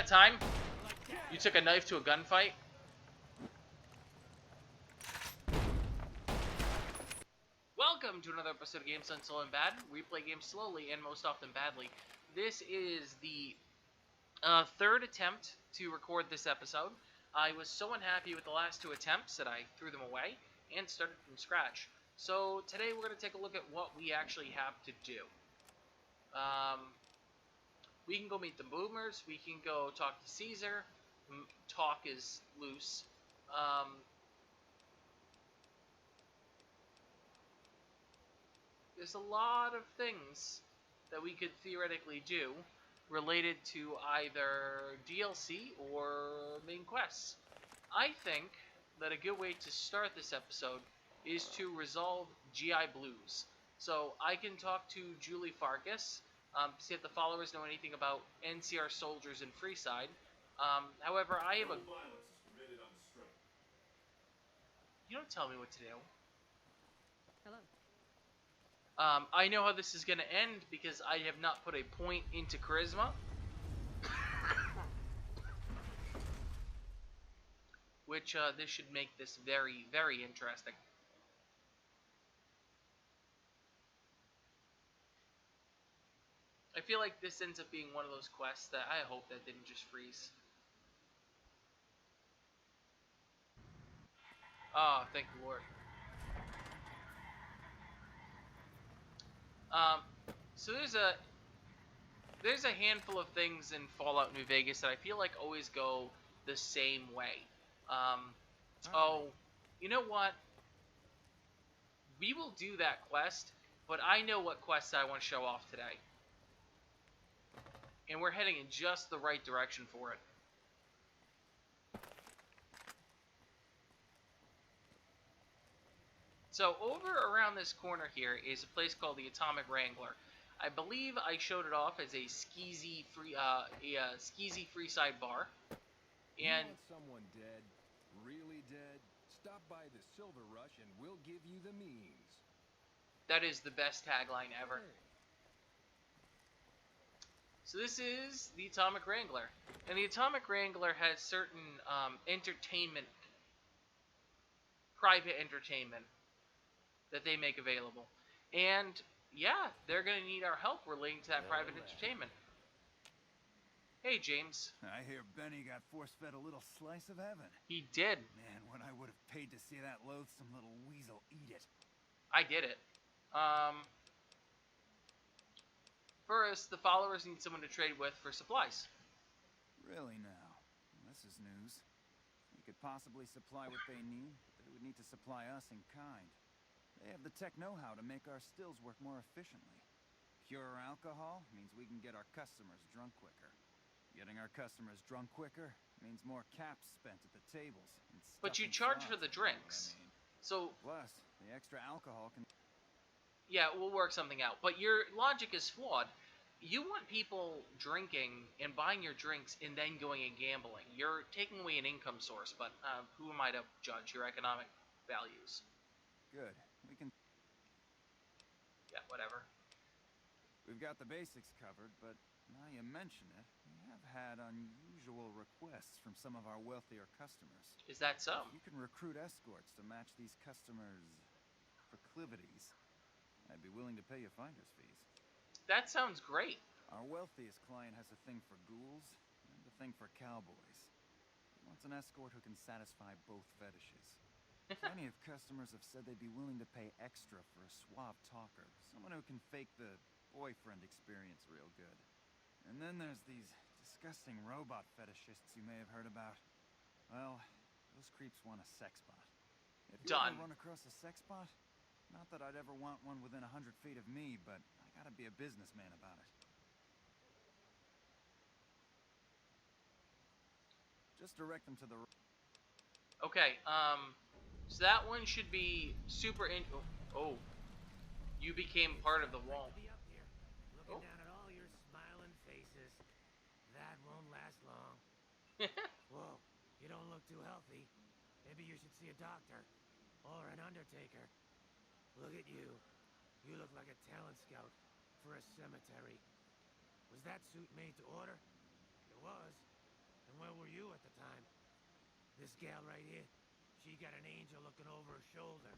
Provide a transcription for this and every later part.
that time you took a knife to a gunfight? Welcome to another episode of Games Done Slow and Bad. We play games slowly and most often badly. This is the third attempt to record this episode. I was so unhappy with the last two attempts that I threw them away and started from scratch. So today we're going to take a look at what we actually have to do. We can go meet the boomers. We can go talk to Caesar. Talk is loose. There's a lot of things that we could theoretically do related to either DLC or main quests. I think that a good way to start this episode is to resolve GI Blues. So I can talk to Julie Farkas, see if the followers know anything about NCR soldiers in Freeside. However, I have a... You don't tell me what to do. Hello. I know how this is going to end because I have not put a point into charisma. Which, this should make this very, very interesting. I feel like this ends up being one of those quests that I hope that didn't just freeze. Oh, thank the Lord. So there's a handful of things in Fallout New Vegas that I feel like always go the same way. Oh, you know what? We will do that quest, but I know what quest I want to show off today. And we're heading in just the right direction for it. So over around this corner here is a place called the Atomic Wrangler. I believe I showed it off as a skeezy Freeside bar. And you want someone dead, really dead? Stop by the Silver Rush and we'll give you the means. That is the best tagline ever. So this is the Atomic Wrangler. And the Atomic Wrangler has certain private entertainment that they make available. And yeah, they're going to need our help relating to that private entertainment. Hey, James. I hear Benny got force-fed a little slice of heaven. He did. Man, when I would have paid to see that loathsome little weasel eat it. I did it. First, the followers need someone to trade with for supplies. Really now? This is news. We could possibly supply what they need, but they would need to supply us in kind. They have the tech know-how to make our stills work more efficiently. Pure alcohol means we can get our customers drunk quicker. Getting our customers drunk quicker means more caps spent at the tables. But you charge for the drinks. So plus, the extra alcohol can... Yeah, we'll work something out. But your logic is flawed. You want people drinking and buying your drinks and then going and gambling. You're taking away an income source, but who am I to judge your economic values? Good. We can... Yeah, whatever. We've got the basics covered, but now you mention it, we have had unusual requests from some of our wealthier customers. Is that so? You can recruit escorts to match these customers' proclivities. I'd be willing to pay you finder's fees. That sounds great. Our wealthiest client has a thing for ghouls and a thing for cowboys. He wants an escort who can satisfy both fetishes. Plenty of customers have said they'd be willing to pay extra for a suave talker, someone who can fake the boyfriend experience real good. And then there's these disgusting robot fetishists you may have heard about. Well, those creeps want a sex bot. If you ever run across a sex bot, not that I'd ever want one within 100 feet of me, but I gotta be a businessman about it. Just direct them to the... Okay, so that one should be super Oh. You became part of the wall. Looking down at all your smiling faces. That won't last long. Whoa, you don't look too healthy. Maybe you should see a doctor. Or an undertaker. Look at you. You look like a talent scout for a cemetery. Was that suit made to order? It was. And where were you at the time? This gal right here, she got an angel looking over her shoulder.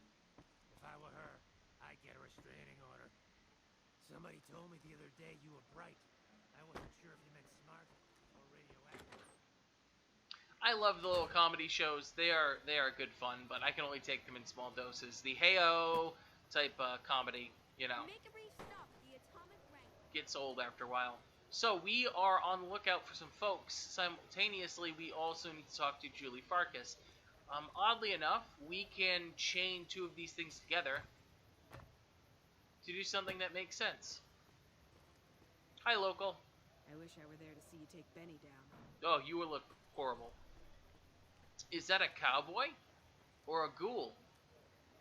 If I were her, I'd get a restraining order. Somebody told me the other day you were bright. I wasn't sure if you meant smart or radioactive. I love the little comedy shows. They are good fun, but I can only take them in small doses. The Heyo type comedy, you know, Make a brief stop at the atomic rank. gets old after a while. So we are on the lookout for some folks. Simultaneously, we also need to talk to Julie Farkas. Oddly enough, we can chain two of these things together to do something that makes sense. Hi, local. I wish I were there to see you take Benny down. Oh, you will look horrible. Is that a cowboy or a ghoul?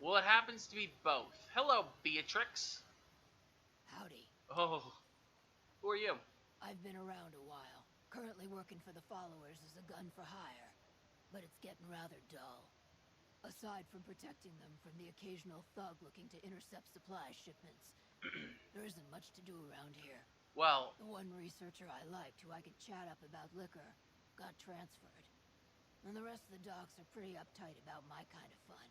Well, it happens to be both. Hello, Beatrix. Howdy. Oh, who are you? I've been around a while. Currently working for the followers as a gun for hire. But it's getting rather dull. Aside from protecting them from the occasional thug looking to intercept supply shipments, there isn't much to do around here. Well, The one researcher I liked who I could chat up about liquor got transferred. And the rest of the docs are pretty uptight about my kind of fun.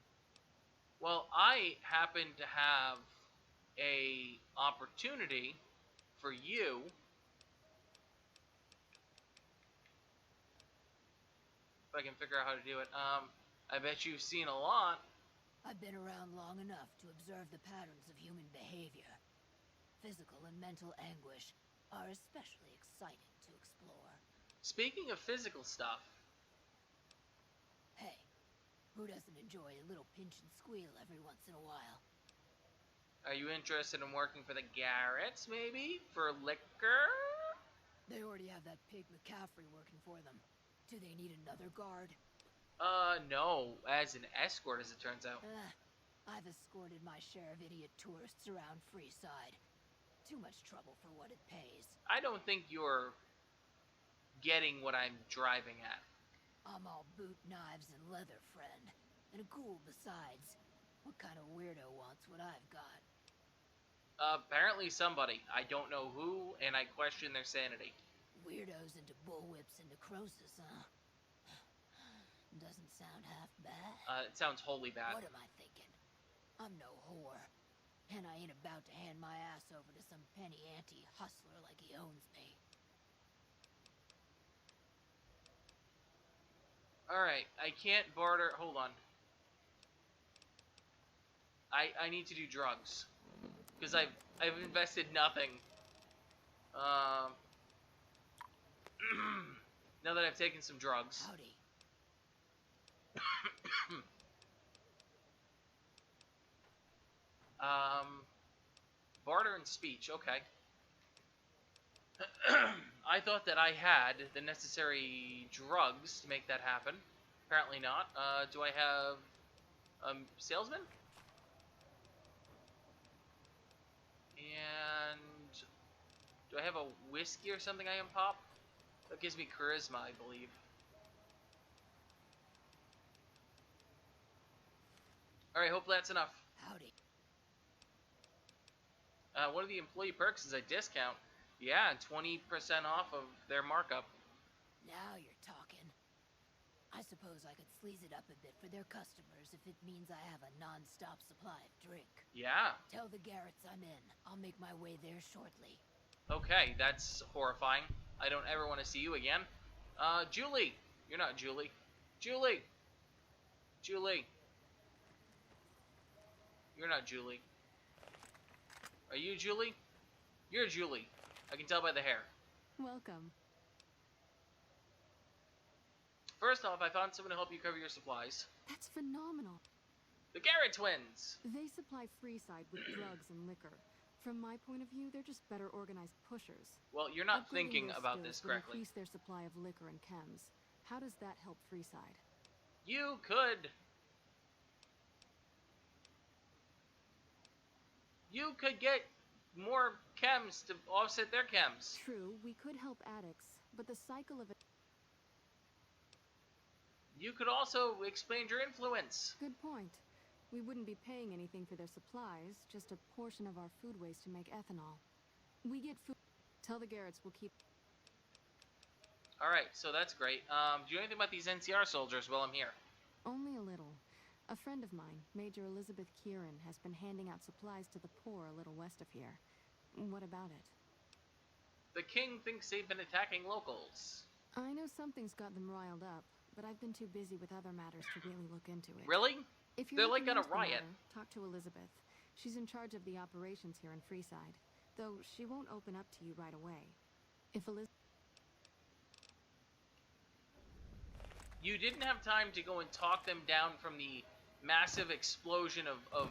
well, I happen to have a opportunity for you. If I can figure out how to do it. I bet you've seen a lot. I've been around long enough to observe the patterns of human behavior. Physical and mental anguish are especially exciting to explore. Speaking of physical stuff, Hey, who doesn't enjoy a little pinch and squeal every once in a while? are you interested in working for the Garretts, maybe? For liquor? They already have that pig McCaffrey working for them. Do they need another guard? No. As an escort, as it turns out. I've escorted my share of idiot tourists around Freeside. Too much trouble for what it pays. I don't think you're getting what I'm driving at. I'm all boot, knives, and leather, friend. And a ghoul besides. What kind of weirdo wants what I've got? Apparently somebody. I don't know who, and I question their sanity. Weirdos into bullwhips and necrosis, huh? Doesn't sound half bad. It sounds wholly bad. What am I thinking? I'm no whore. And I ain't about to hand my ass over to some penny ante hustler like he owns me. Alright, I can't barter. Hold on. I need to do drugs. Because I've invested nothing. Now that I've taken some drugs. Howdy. Barter and speech, okay. I thought that I had the necessary drugs to make that happen. Apparently not. Do I have a salesman? And do I have a whiskey or something I can pop? That gives me charisma, I believe. Alright, hope that's enough. Howdy. One of the employee perks is a discount. Yeah, 20% off of their markup. Now you're talking. I suppose I could sleaze it up a bit for their customers if it means I have a non-stop supply of drink. Yeah. Tell the Garretts I'm in. I'll make my way there shortly. Okay, that's horrifying. I don't ever want to see you again. Julie! You're not Julie. Julie! Julie! You're not Julie. Are you Julie? You're Julie. I can tell by the hair. Welcome. First off, I found someone to help you cover your supplies. That's phenomenal. The Garrett twins! They supply Freeside with drugs and liquor. From my point of view, they're just better organized pushers. Well, you're not Upgrading thinking their about skills this would correctly. increase their supply of liquor and chems. How does that help Freeside? You could... You could get more chems to offset their chems. True, we could help addicts, but the cycle of it... You could also expand your influence. Good point. We wouldn't be paying anything for their supplies, just a portion of our food waste to make ethanol. We get food... Tell the Garretts we'll keep... Alright, so that's great. Do you know anything about these NCR soldiers while I'm here? Only a little. A friend of mine, Major Elizabeth Kieran, has been handing out supplies to the poor a little west of here. What about it? The king thinks they've been attacking locals. I know something's got them riled up, but I've been too busy with other matters to really look into it. Really? If you're They're like looking on a into the riot. matter, talk to Elizabeth. She's in charge of the operations here in Freeside, though she won't open up to you right away. If Elizabeth... You didn't have time to go and talk them down from the massive explosion of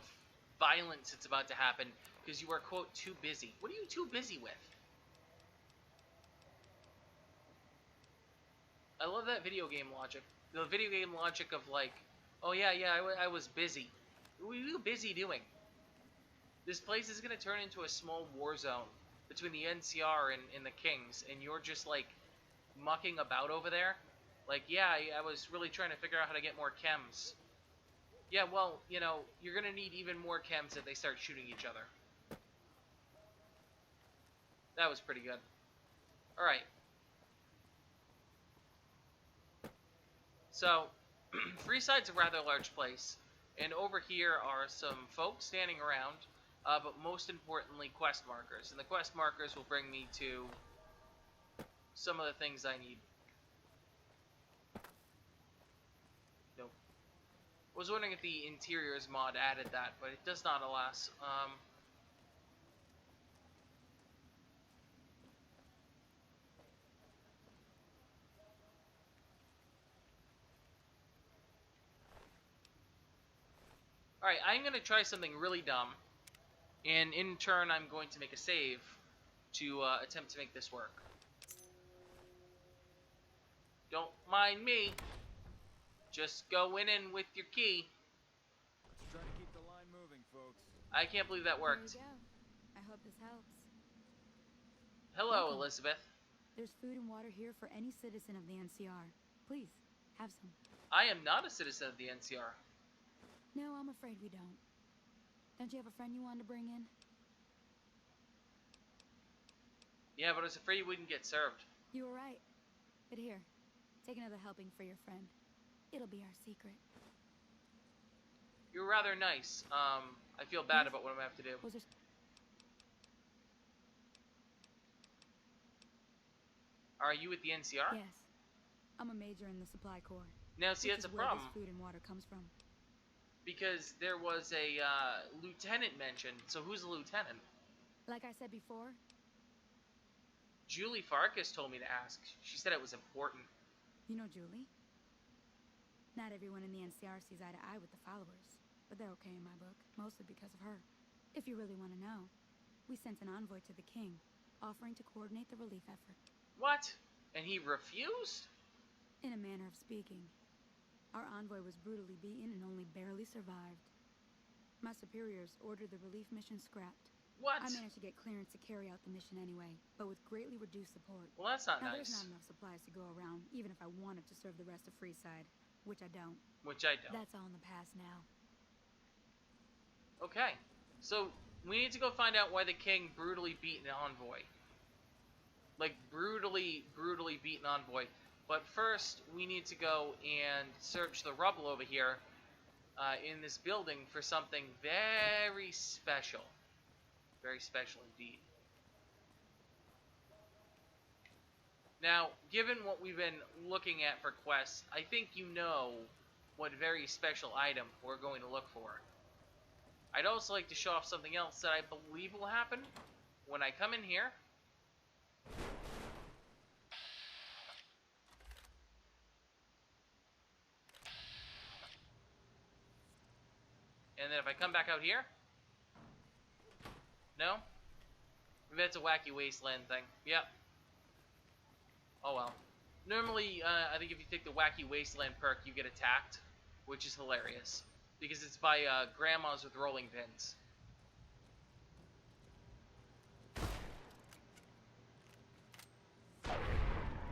violence that's about to happen because you were, quote, too busy. What are you too busy with? I love that video game logic. The video game logic of like, oh yeah, I was busy. What were you busy doing? This place is going to turn into a small war zone between the NCR and the Kings, and you're just like mucking about over there. Like, yeah, I was really trying to figure out how to get more chems. Yeah, well, you know, you're going to need even more chems if they start shooting each other. That was pretty good. Alright. So, Freeside's a rather large place, and over here are some folks standing around, but most importantly, quest markers. And the quest markers will bring me to some of the things I need. Nope. I was wondering if the interiors mod added that, but it does not, alas. Alright, I'm going to try something really dumb, and in turn I'm going to make a save to attempt to make this work. Don't mind me. Just go in with your key. Trying to keep the line moving, folks. I can't believe that worked. There you go. I hope this helps. Hello, Welcome. Elizabeth. There's food and water here for any citizen of the NCR. Please, have some. I am not a citizen of the NCR. No, I'm afraid we don't. Don't you have a friend you wanted to bring in? Yeah, but I was afraid you wouldn't get served. You were right. But here, take another helping for your friend. It'll be our secret. You're rather nice. I feel bad about what I'm going to have to do. Was there... Are you with the NCR? Yes. I'm a major in the supply corps. Now, see, which that's a is where problem. this food and water comes from. Because there was a lieutenant mentioned. So who's the lieutenant? Like I said before, Julie Farkas told me to ask. She said it was important. you know Julie? Not everyone in the NCR sees eye to eye with the followers, but they're okay in my book, mostly because of her. If you really want to know, we sent an envoy to the king, offering to coordinate the relief effort. What? And he refused? In a manner of speaking. Our envoy was brutally beaten and only barely survived. My superiors ordered the relief mission scrapped. What? I managed to get clearance to carry out the mission anyway, but with greatly reduced support. Well, that's not Now, nice. there's not enough supplies to go around, even if I wanted to serve the rest of Freeside, which I don't. Which I don't. That's all in the past now. Okay. So, we need to go find out why the king brutally beat an envoy. Like, brutally beat an envoy. But first, we need to go and search the rubble over here in this building for something very special. Very special indeed. Now, given what we've been looking at for quests, I think you know what very special item we're going to look for. I'd also like to show off something else that I believe will happen when I come in here. And then if I come back out here... No? Maybe that's a wacky wasteland thing. Yep. Oh well. Normally, I think if you take the wacky wasteland perk, you get attacked, which is hilarious. Because it's by grandmas with rolling pins.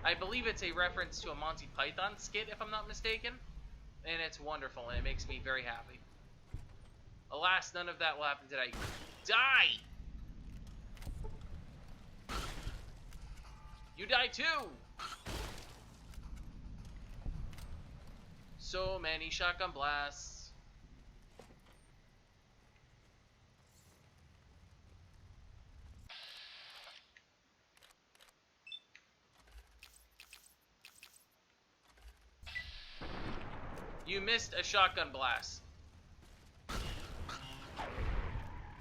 I believe it's a reference to a Monty Python skit, if I'm not mistaken. And it's wonderful, and it makes me very happy. Alas, none of that will happen today. Die! You die too! So many shotgun blasts. You missed a shotgun blast.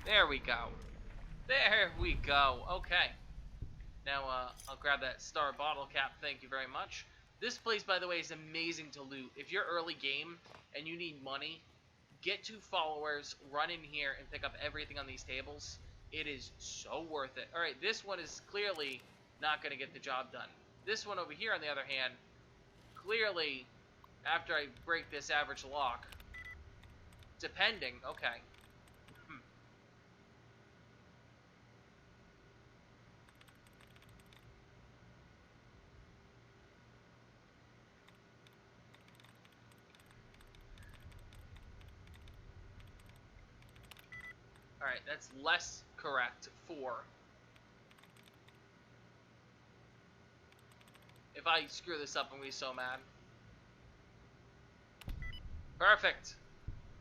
There we go. There we go. Okay. Now, I'll grab that star bottle cap. Thank you very much. This place, by the way, is amazing to loot. If you're early game and you need money, get 2 followers, run in here, and pick up everything on these tables. It is so worth it. Alright, this one is clearly not going to get the job done. This one over here, on the other hand, clearly, after I break this average lock, depending, okay. Alright, that's less correct. 4. If I screw this up, I'm going to be so mad. Perfect.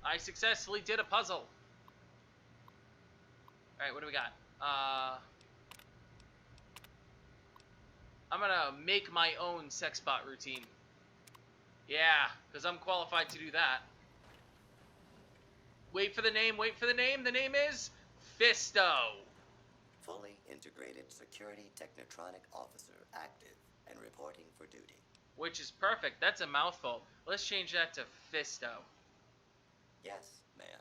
I successfully did a puzzle. Alright, what do we got? I'm going to make my own sex bot routine. Yeah, because I'm qualified to do that. Wait for the name, wait for the name. The name is Fisto. Fully integrated security technotronic officer active and reporting for duty. Which is perfect. That's a mouthful. Let's change that to Fisto. Yes, ma'am.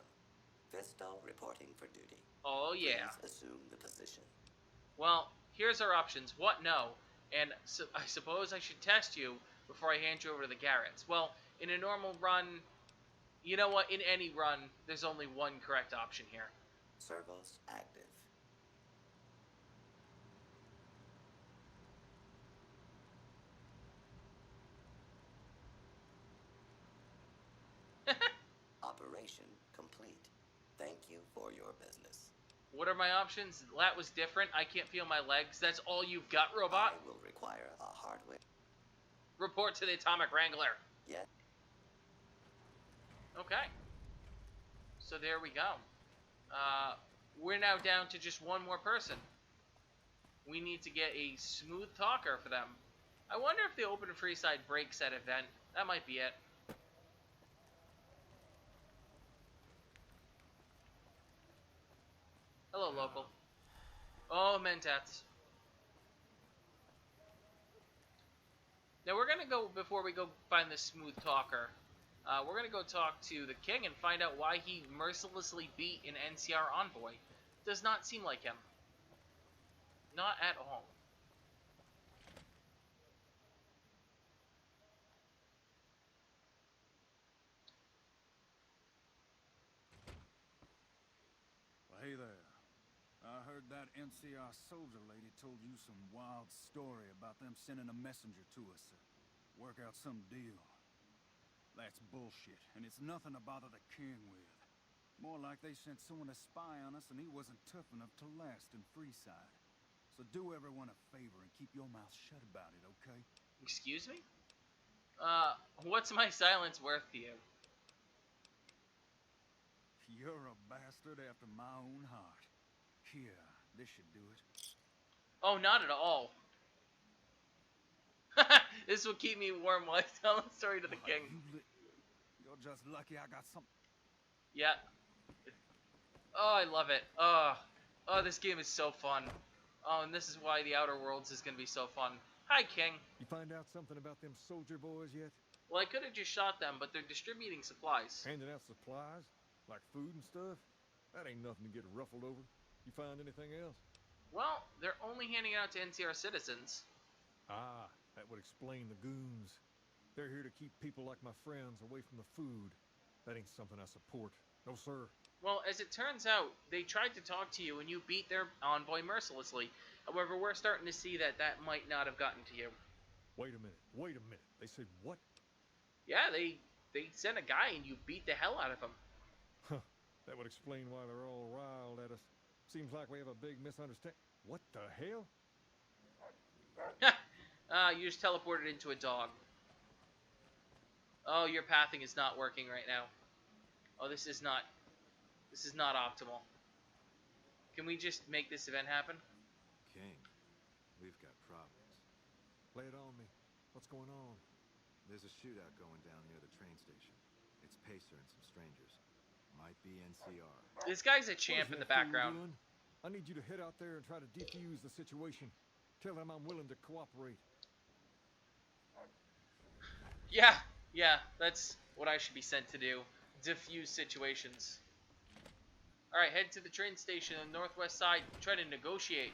Fisto reporting for duty. Oh, yeah. Please assume the position. Well, here's our options. What? No. And so I suppose I should test you before I hand you over to the Garretts. Well, in a normal run, you know what? In any run, there's only one correct option here. Servos active. Operation complete. Thank you for your business. What are my options? That was different. I can't feel my legs. That's all you've got, robot? I will require a hardware. Report to the Atomic Wrangler. Yes. Okay. So there we go. We're now down to just one more person. We need to get a smooth talker for them. I wonder if the open freeside breaks that event. That might be it. Hello, local. Oh, Mentats. Now we're gonna go, before we go find the smooth talker, we're gonna go talk to the king and find out why he mercilessly beat an NCR envoy. Does not seem like him. Not at all. Well, hey there. I heard that NCR soldier lady told you some wild story about them sending a messenger to us to work out some deal. That's bullshit, and it's nothing to bother the king with. More like they sent someone to spy on us and he wasn't tough enough to last in Freeside. So do everyone a favor and keep your mouth shut about it, okay? Excuse me? What's my silence worth to you? You're a bastard after my own heart. Here, this should do it. Oh, not at all. This will keep me warm while I tell the story to the king. You're just lucky I got some... Yeah. Oh, I love it. Oh, this game is so fun. Oh, and this is why the Outer Worlds is going to be so fun. Hi, King. You find out something about them soldier boys yet? Well, I could have just shot them, but they're distributing supplies. Handing out supplies? Like food and stuff? That ain't nothing to get ruffled over. You find anything else? Well, they're only handing it out to NCR citizens. Ah, that would explain the goons. They're here to keep people like my friends away from the food. That ain't something I support. No, sir. Well, as it turns out, they tried to talk to you and you beat their envoy mercilessly. However, we're starting to see that that might not have gotten to you. Wait a minute. They said what? Yeah, they sent a guy and you beat the hell out of him. Huh. That would explain why they're all riled at us. Seems like we have a big misunderstanding. What the hell? You just teleported into a dog. Oh, your pathing is not working right now. Oh, this is not optimal. Can we just make this event happen? King, we've got problems. Lay it on me. What's going on? There's a shootout going down near the train station. It's Pacer and some strangers. Might be NCR. This guy's a What is champ in the that fool background. doing? I need you to head out there and try to defuse the situation. Tell them I'm willing to cooperate. Yeah, that's what I should be sent to do. Diffuse situations. Alright, head to the train station on the northwest side. Try to negotiate.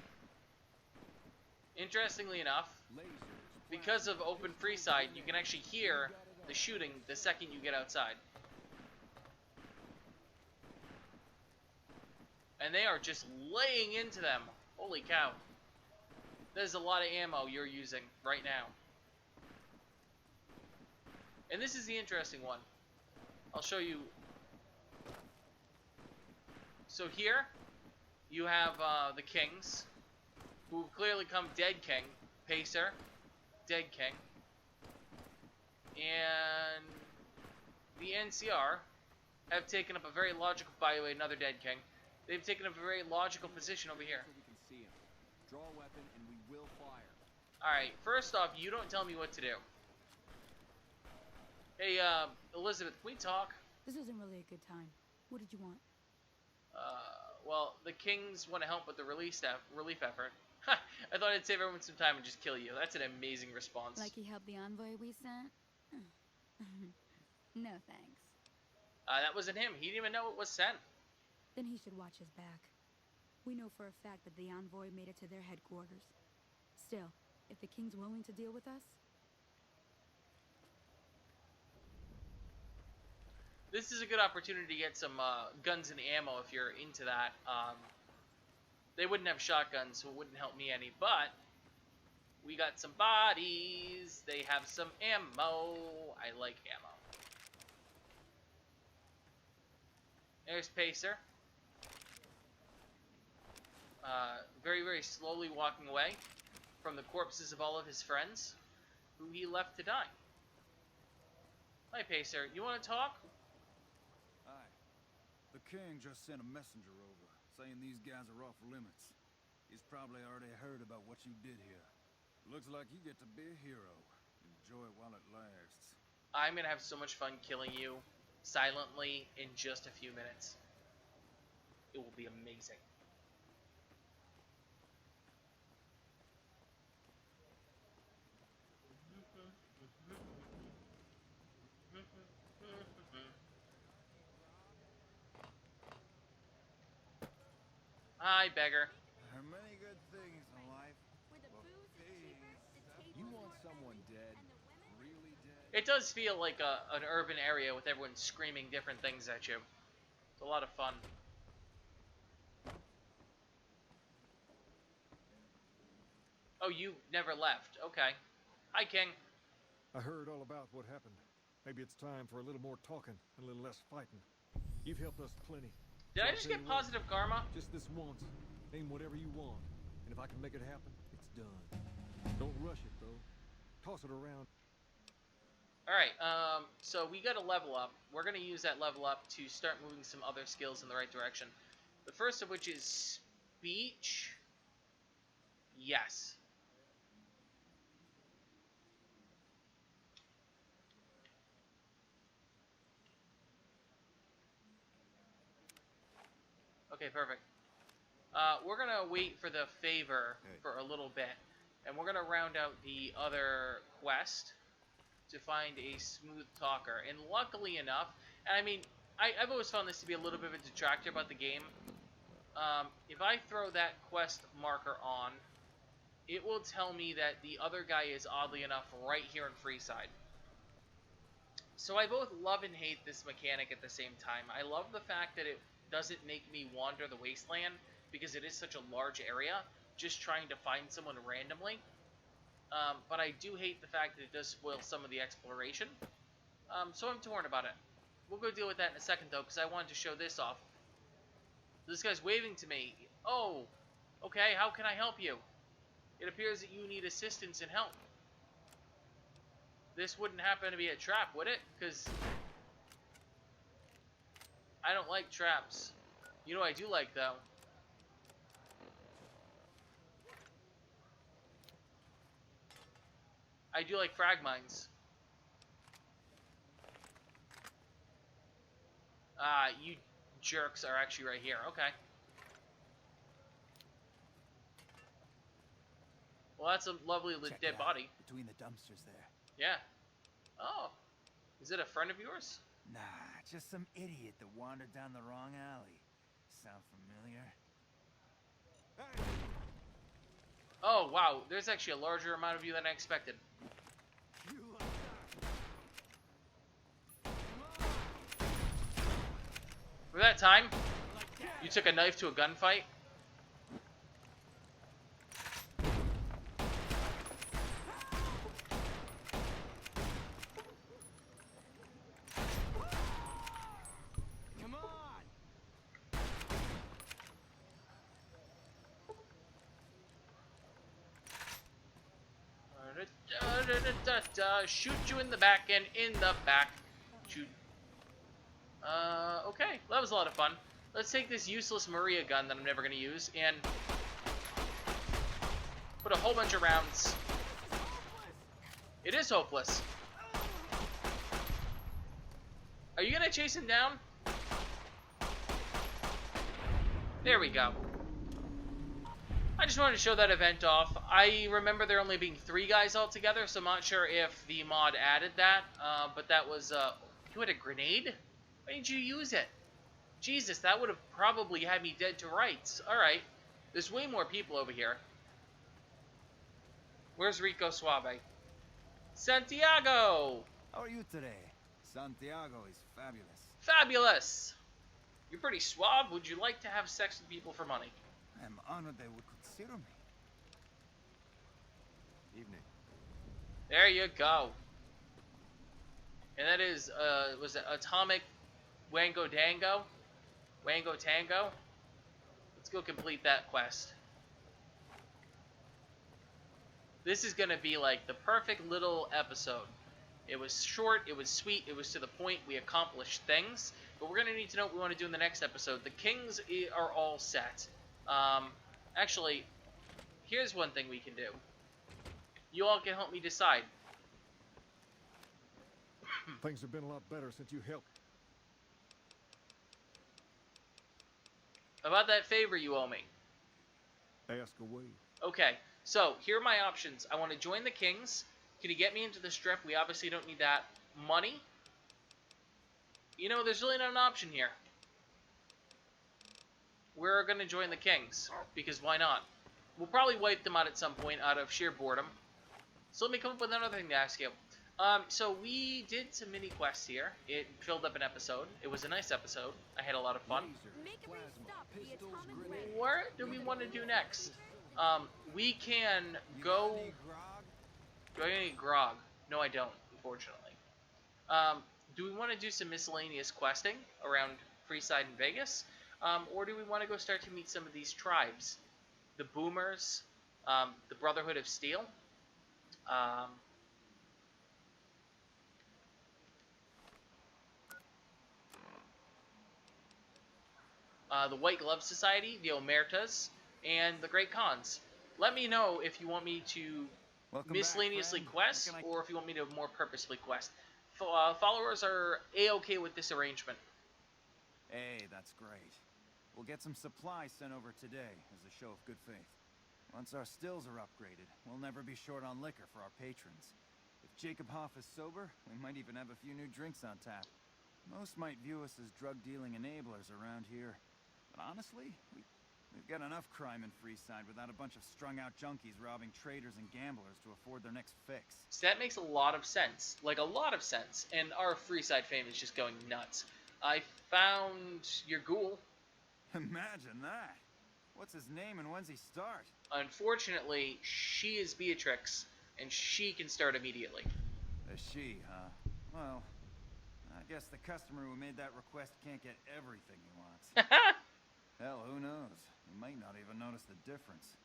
Interestingly enough, because of open free side, you can actually hear the shooting the second you get outside. And they are just laying into them. Holy cow. There's a lot of ammo you're using right now. And this is the interesting one. I'll show you. So here, you have the kings, who have clearly come dead king. Pacer, dead king. And the NCR have taken up a very logical, by the way, another dead king. They've taken up a very logical position over here. We can see him. Draw a weapon and we will fire. Alright, first off, you don't tell me what to do. Hey, Elizabeth, can we talk? This isn't really a good time. What did you want? Well, the kings want to help with the relief effort. I thought I'd save everyone some time and just kill you. That's an amazing response. Like he helped the envoy we sent? No thanks. That wasn't him. He didn't even know it was sent. Then he should watch his back. We know for a fact that the envoy made it to their headquarters. Still, if the king's willing to deal with us... This is a good opportunity to get some guns and ammo if you're into that. They wouldn't have shotguns, so it wouldn't help me any, but we got some bodies. They have some ammo. I like ammo. There's Pacer. Very, very slowly walking away from the corpses of all of his friends who he left to die. Hi, Pacer. You want to talk? Hi. The king just sent a messenger over, saying these guys are off limits. He's probably already heard about what you did here. Looks like you get to be a hero. Enjoy it while it lasts. I'm gonna have so much fun killing you silently in just a few minutes. It will be amazing. Hi, beggar. There are many good things in life. You want someone dead? Really dead? It does feel like an urban area with everyone screaming different things at you. It's a lot of fun. Oh, you never left. Okay. Hi, King. I heard all about what happened. Maybe it's time for a little more talking and a little less fighting. You've helped us plenty. Did So I I'll just tell get you what, positive karma? just this once. Aim whatever you want. And if I can make it happen, it's done. Don't rush it, though. Toss it around. Alright, so we got a level up. We're going to use that level up to start moving some other skills in the right direction. The first of which is speech. Yes. Okay, perfect. We're going to wait for the favor for a little bit. And we're going to round out the other quest to find a smooth talker. And luckily enough, I mean, I've always found this to be a little bit of a detractor about the game. If I throw that quest marker on, it will tell me that the other guy is oddly enough right here in Freeside. So I both love and hate this mechanic at the same time. I love the fact that it doesn't make me wander the wasteland because it is such a large area, just trying to find someone randomly. But I do hate the fact that it does spoil some of the exploration. So I'm torn about it. We'll go deal with that in a second, though, because I wanted to show this off. This guy's waving to me. Oh, okay, how can I help you? It appears that you need assistance and help. this wouldn't happen to be a trap, would it? Because I don't like traps. You know what I do like, though? I do like frag mines. You jerks are actually right here. Okay. Well, that's a lovely Check dead it out, body. between the dumpsters there. Yeah. Oh. Is it a friend of yours? Nah, just some idiot that wandered down the wrong alley. Sound familiar? Oh, wow. There's actually a larger amount of you than I expected. For that time, you took a knife to a gunfight. Come on! Shoot you in the back and in the back. Shoot. Okay. That was a lot of fun. Let's take this useless Maria gun that I'm never going to use and put a whole bunch of rounds. It is hopeless. Are you going to chase him down? There we go. I just wanted to show that event off. I remember there only being 3 guys altogether, so I'm not sure if the mod added that. But that was, you had a grenade? Why didn't you use it? Jesus, that would have probably had me dead to rights. Alright. There's way more people over here. Where's Rico Suave? Santiago! How are you today? Santiago is fabulous. Fabulous! You're pretty suave. Would you like to have sex with people for money? I'm honored they would consider me. Evening. There you go. And that is, was it Atomic Wango Dango? Wango Tango? Let's go complete that quest. This is going to be like the perfect little episode. It was short, it was sweet, it was to the point, we accomplished things. But we're going to need to know what we want to do in the next episode. The Kings are all set. Actually, here's one thing we can do. You all can help me decide. Things have been a lot better since you helped. About that favor you owe me. Ask away. Okay, so here are my options. I want to join the Kings. Can you get me into the strip? We obviously don't need that. Money? You know, there's really not an option here. We're going to join the Kings, because why not? We'll probably wipe them out at some point out of sheer boredom. So let me come up with another thing to ask you. So we did some mini quests here. It filled up an episode. It was a nice episode. I had a lot of fun. What do we want to do next? We can go... Do I need grog? No, I don't, unfortunately. Do we want to do some miscellaneous questing around Freeside and Vegas? Or do we want to go start to meet some of these tribes? The Boomers, the Brotherhood of Steel, the White Glove Society, the Omertas, and the Great Khans. Let me know if you want me to miscellaneously quest, or if you want me to more purposefully quest. Followers are A-okay with this arrangement. Hey, that's great. We'll get some supplies sent over today as a show of good faith. Once our stills are upgraded, we'll never be short on liquor for our patrons. If Jacob Hoff is sober, we might even have a few new drinks on tap. Most might view us as drug-dealing enablers around here. But honestly, we've got enough crime in Freeside without a bunch of strung-out junkies robbing traders and gamblers to afford their next fix. So that makes a lot of sense. Like, a lot of sense. And our Freeside fame is just going nuts. I found your ghoul. Imagine that. What's his name and when's he start? Unfortunately, she is Beatrix, and she can start immediately. A she, huh? Well, I guess the customer who made that request can't get everything he wants. Hell, who knows? You might not even notice the difference.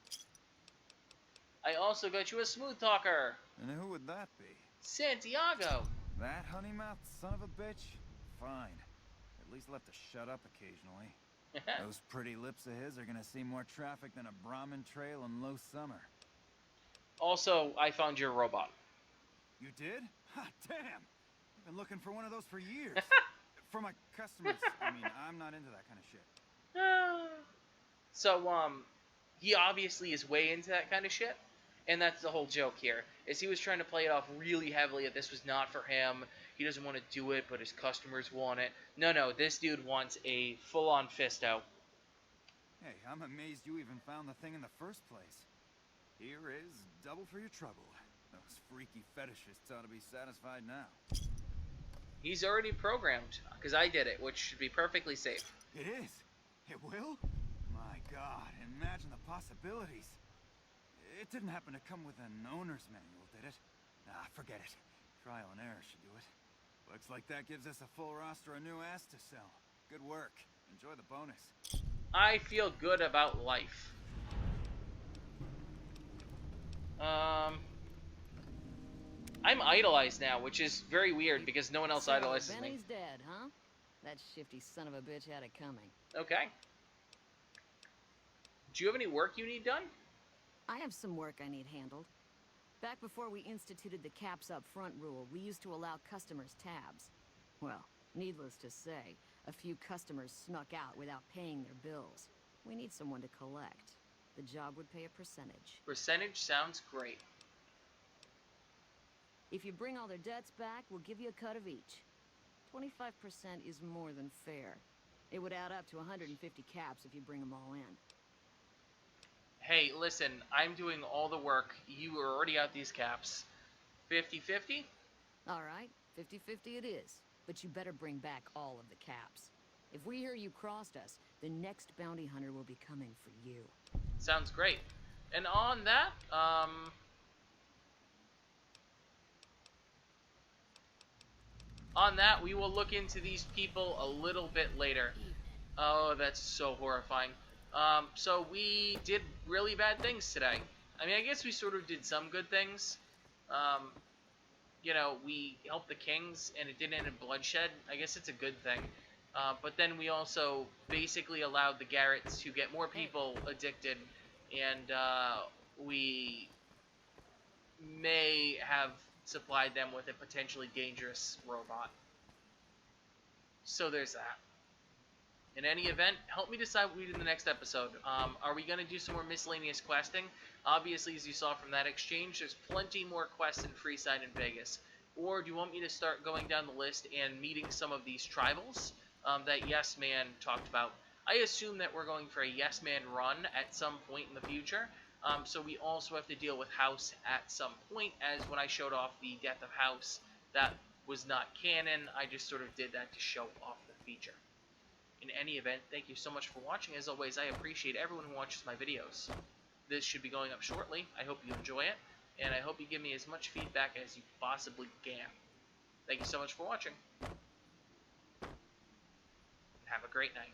I also got you a smooth talker. And who would that be? Santiago! That honey-mouthed son of a bitch? Fine. At least I'll have to shut up occasionally. Those pretty lips of his are gonna see more traffic than a Brahmin trail in low summer. Also, I found your robot. You did? Ha, damn! I've been looking for one of those for years. For my customers, I mean, I'm not into that kind of shit. So, he obviously is way into that kind of shit. And that's the whole joke here, is he was trying to play it off really heavily that this was not for him. He doesn't want to do it, but his customers want it. No, this dude wants a full-on fisto. Hey, I'm amazed you even found the thing in the first place. Here is double for your trouble. Those freaky fetishists ought to be satisfied now. He's already programmed, because I did it, which should be perfectly safe. It is? It will? My God, imagine the possibilities. It didn't happen to come with an owner's manual, did it? Nah, forget it. Trial and error should do it. Looks like that gives us a full roster of new ass to sell. Good work. Enjoy the bonus. I feel good about life. I'm idolized now, which is very weird because no one else So, idolizes me. Benny's dead, huh? That shifty son of a bitch had it coming. Okay. Do you have any work you need done? I have some work I need handled. Back before we instituted the caps up front rule, we used to allow customers tabs. Well, needless to say, a few customers snuck out without paying their bills. We need someone to collect. The job would pay a percentage. Percentage sounds great. If you bring all their debts back, we'll give you a cut of each. 25% is more than fair. It would add up to 150 caps if you bring them all in. Hey, listen, I'm doing all the work. You are already out these caps. 50-50? All right, 50-50 it is. But you better bring back all of the caps. If we hear you crossed us, the next bounty hunter will be coming for you. Sounds great. And on that, we will look into these people a little bit later. Oh, that's so horrifying. So we did really bad things today. I mean, I guess we sort of did some good things. You know, we helped the kings, and it didn't end in bloodshed. I guess it's a good thing. But then we also basically allowed the Garretts to get more people addicted, and we may have supplied them with a potentially dangerous robot. So there's that. In any event, help me decide what we do in the next episode. Are we going to do some more miscellaneous questing? Obviously, as you saw from that exchange, there's plenty more quests in Freeside and Vegas. Or do you want me to start going down the list and meeting some of these tribals that Yes Man talked about? I assume that we're going for a Yes Man run at some point in the future. So we also have to deal with House at some point, as when I showed off the Death of House, that was not canon. I just sort of did that to show off the feature. In any event, thank you so much for watching. As always, I appreciate everyone who watches my videos. This should be going up shortly. I hope you enjoy it, and I hope you give me as much feedback as you possibly can. Thank you so much for watching. Have a great night.